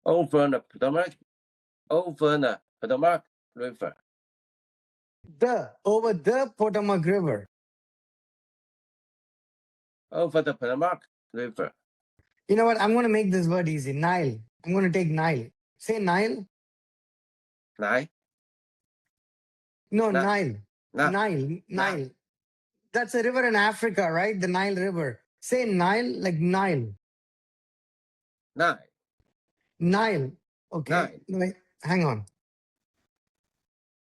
over the Potomac. Over the Potomac River. Over the Potomac River. Over the Potomac River. You know what? I'm going to make this word easy. Nile. I'm going to take Nile. Say Nile. Nile. No, Na- Nile. Na- Nile. That's a river in Africa, right? The Nile River. Say Nile like Nile. Nile. Nile. Okay. Nile. Wait, hang on.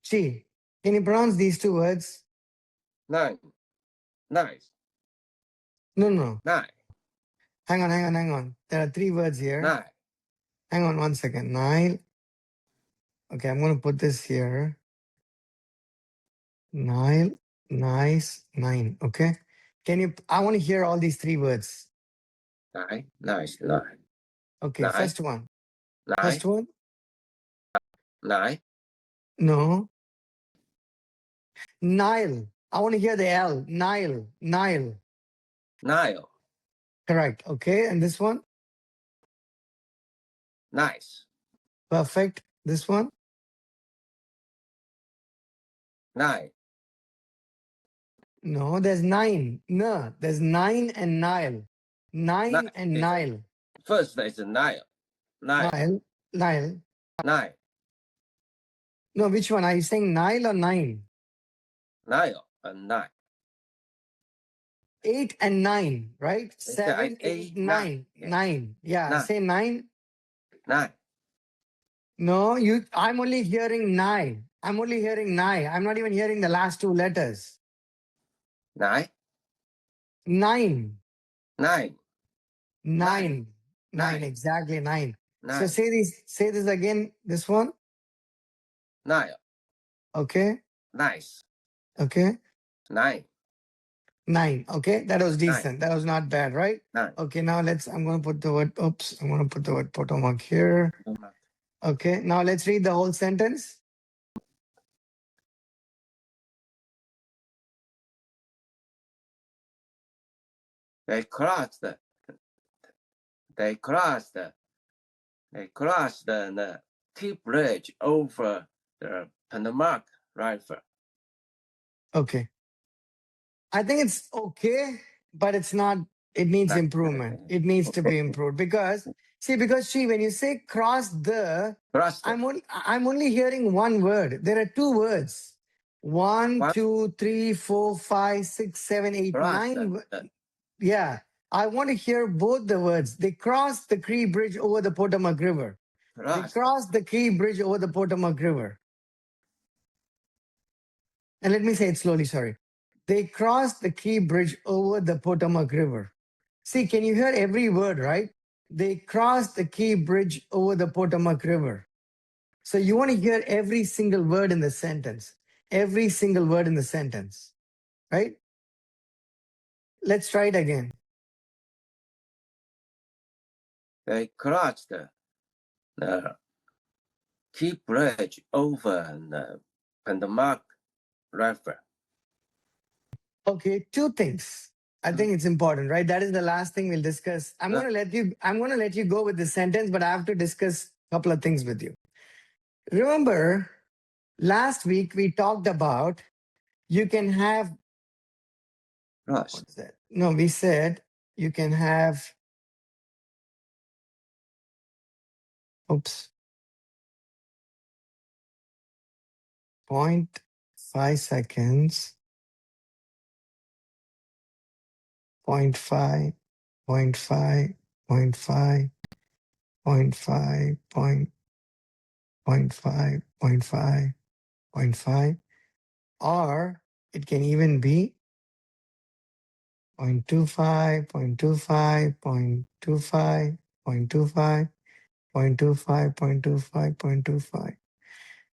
Chi, can you pronounce these two words? Nile. Nice. No. Nile. Hang on. There are three words here. Nile. Hang on 1 second. Nile. Okay, I'm going to put this here. Nile, nice, nine. Okay. I want to hear all these three words. Nile. Nice. Nile. Okay, Nile. first one. Nile. First one. Nile. No. Nile. I want to hear the L. Nile. Nile. Correct. Okay. And this one? Nice. Perfect. This one? Nile. No, there's nine. No, there's nine and Nile. Nine Nile and is- Nile. First is Nile. Nile. Nile. Nile. No, which one? Are you saying Nile or nine? Nile and Nile. 8 and 9, right? said 7, 8, 8, 9. nine. Yeah. 9. Yeah, Nine. say 9. Nile. No, I'm only hearing 9. I'm only hearing 9. I'm not even hearing the last two letters. Nile. Nine. Nine. Nine. Nine. Exactly, nine. So Nine. say this again, this one. Nine. Okay. Nice. Okay. Nine. Nine. Okay. That was decent. That was not bad, right? Nine. Okay. Now I'm going to put the word, I'm going to put the word Potomac here. Okay. Now let's read the whole sentence. They crossed the Key Bridge over the Potomac River. Okay. I think it's okay, but it's not, it needs Not- improvement. It needs to be improved because when you say cross the, Crossed the I'm only hearing one word. There are two words. One, What? 2, 3, 4, 5, 6, 7, 8, crossed 9. the Yeah. I want to hear both the words. They crossed the Cree Bridge over the Potomac River. They crossed crossed the Cree Bridge over the Potomac River. And let me say it slowly, sorry. They crossed the Cree Bridge over the Potomac River. See, can you hear every word, right? They crossed the Key Bridge over the Potomac River. So you want to hear every single word in the sentence. Every single word in the sentence, right? Let's try it again. They crossed the Key Bridge over the Potomac River. Okay, two things. I think it's important, right? That is the last thing we'll discuss. I'm going to let you go with the sentence, but I have to discuss a couple of things with you. Remember, last week we talked about you can have Crossed. what's that? No, we said you can have, oops, 0.5 seconds, 0.5, 0.5, 0.5, 0.5, 0.5, 0.5, 0.5, or it can even be 0.25, 0.25, 0.25, 0.25, 0.25, 0.25, 0.25.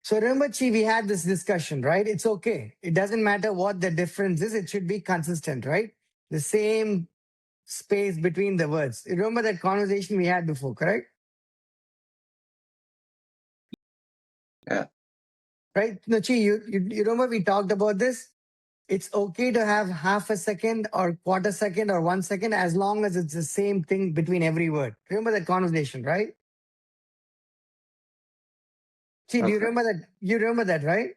So remember, Chi, we had this discussion, right? It's okay. It doesn't matter what the difference is. It should be consistent, right? The same space between the words. You remember that conversation we had before, correct? Yeah. Right? No, Chi, you remember we talked about this? It's okay to have half a second or quarter second or 1 second as long as it's the same thing between every word. Remember that conversation, right? Chi, do you Okay. remember that? You remember that, right?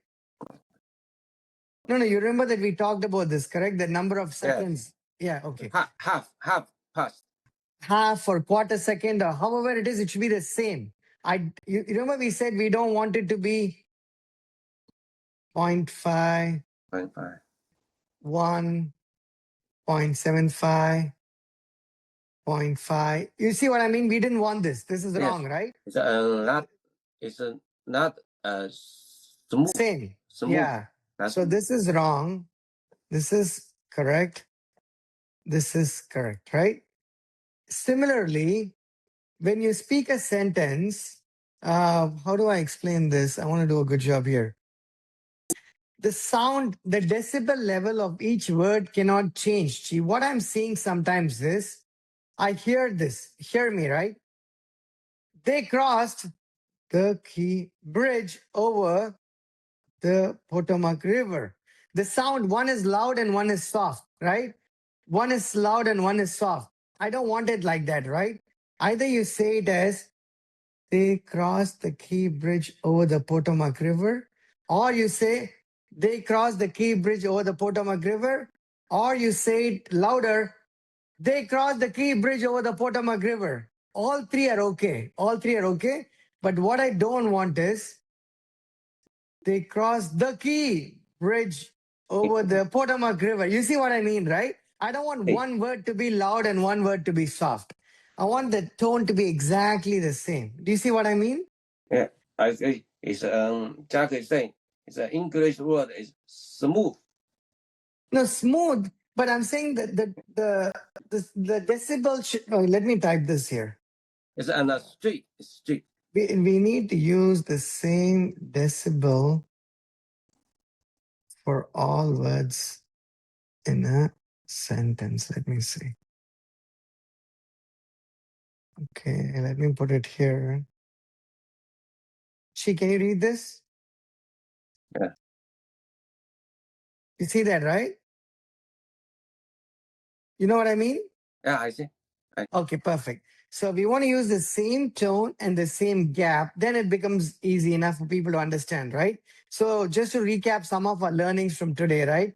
No, you remember that we talked about this, correct? The number of seconds. Yeah, okay. Half past. Half or quarter second or however it is, it should be the same. You remember we said we don't want it to be 0.5, 0.5. 1, 0.75, 0.5. You see what I mean? We didn't want this. This is Yes. wrong, right? It's not smooth. Same. Smooth. Yeah. That's So this is wrong. This is correct. This is correct, right? Similarly, when you speak a sentence, how do I explain this? I want to do a good job here. The sound, the decibel level of each word cannot change. See, what I'm seeing sometimes is, I hear this, hear me, right? They crossed the Key Bridge over the Potomac River. The sound, one is loud and one is soft, right? One is loud and one is soft. I don't want it like that, right? Either you say it as, they crossed the Key Bridge over the Potomac River, or you say, they crossed the Key Bridge over the Potomac River, or you say it louder, they crossed the Key Bridge over the Potomac River. All three are okay. All three are okay. But what I don't want is, they crossed the Key Bridge over the Potomac River. You see what I mean, right? I don't want one word to be loud and one word to be soft. I want the tone to be exactly the same. Do you see what I mean? Yeah, I see. It's Jack is saying it's an English word is smooth. No, smooth. But I'm saying that the decibel should. Oh, let me type this here. It's on the street. It's street. We need to use the same decibel for all words in a sentence. Let me see. Okay, let me put it here. Can you read this? Yeah. You see that, right? You know what I mean? Yeah, I see. Okay, perfect. So we want to use the same tone and the same gap, then it becomes easy enough for people to understand, right? So just to recap some of our learnings from today, right?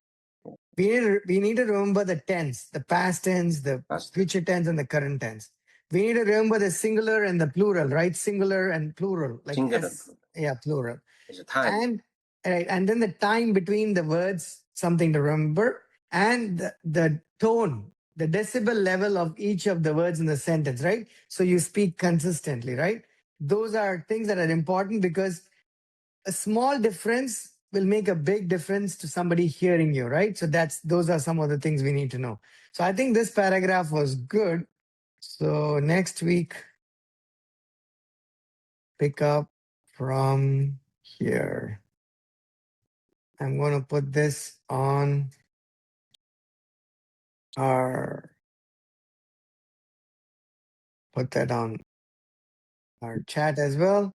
We need to remember the tense, the past tense, the Past. future tense, and the current tense. We need to remember the singular and the plural, right? Singular and plural, like Singular. yeah, plural. It's a time. And then the time between the words, something to remember, and the tone, the decibel level of each of the words in the sentence, right? So you speak consistently, right? Those are things that are important because a small difference will make a big difference to somebody hearing you, right? So those are some of the things we need to know. So I think this paragraph was good. So next week, pick up from here. I'm going to put this on put that on our chat as well.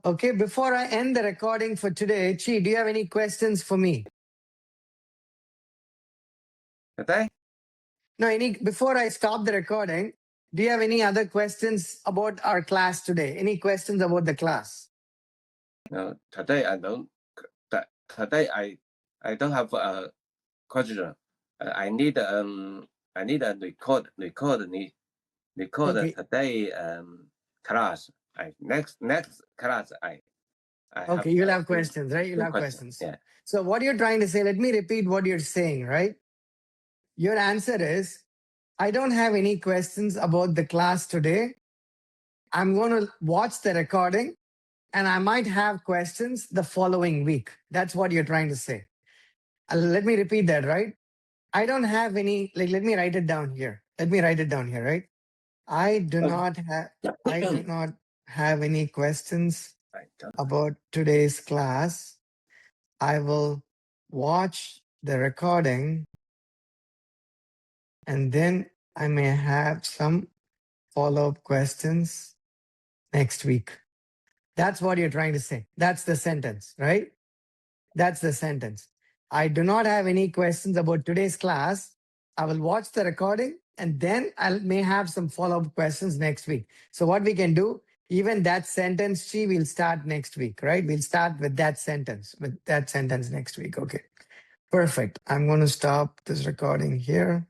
Okay, before I end the recording for today, Chi, do you have any questions for me? Okay. No, before I stop the recording, do you have any other questions about our class today? Any questions about the class? No, today I don't. Today I don't have a question. I need a record Okay. today class. Next class I Okay, you'll have questions, right? You'll have questions. Yeah. So what you're trying to say, let me repeat what you're saying, right? Your answer is, I don't have any questions about the class today. I'm going to watch the recording and I might have questions the following week. That's what you're trying to say. Let me repeat that, right? I don't have any, let me write it down here. Let me write it down here, right? I do not have any questions about today's class. I will watch the recording and then I may have some follow-up questions next week. That's what you're trying to say. That's the sentence, right? That's the sentence. I do not have any questions about today's class. I will watch the recording and then I may have some follow-up questions next week. So what we can do, even that sentence, we'll start next week, right? We'll start with that sentence next week. Okay, perfect. I'm going to stop this recording here.